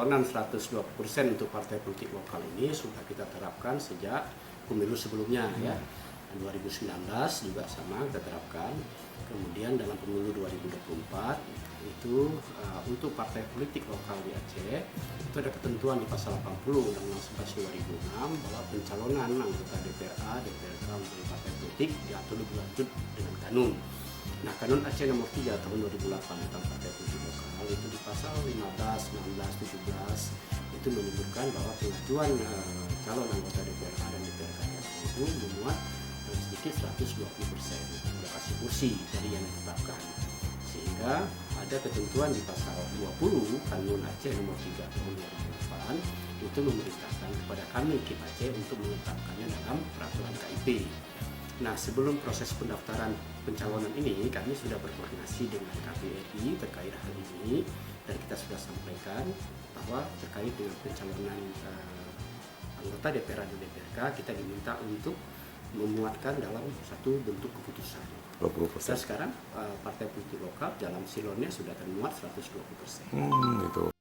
pencalonan 120% untuk partai politik lokal ini sudah kita terapkan sejak pemilu sebelumnya ya. 2019 juga sama kita terapkan. Kemudian dalam pemilu 2024 itu untuk partai politik lokal di Aceh itu ada ketentuan di pasal 80 Undang-Undang 11 2006 bahwa pencalonan anggota DPRA, DPRK menjadi partai politik diatur lebih lanjut dengan kanun. Nah, Kanun Aceh nomor 3 tahun 2008 tentang partai politik lokal itu di pasal 15, 16, 17 itu menyebutkan bahwa pengajuan calon anggota DPRA dan DPRK itu memuat sedikit 120% alokasi kursi dari yang ditetapkan, sehingga ada ketentuan di pasal 20 Kanun Aceh nomor 3 tahun 2008 itu memerintahkan kepada kami KIP Aceh untuk menetapkannya dalam peraturan KIP. Nah, sebelum proses pendaftaran pencalonan ini kami sudah berkoordinasi dengan KPRI terkait hal ini dan kita sudah sampaikan bahwa terkait dengan pencalonan anggota DPR dan DPRK kita diminta untuk memuatkan dalam satu bentuk keputusan. 20%. Dan sekarang partai politik lokal dalam silonnya sudah termuat 120%. Gitu.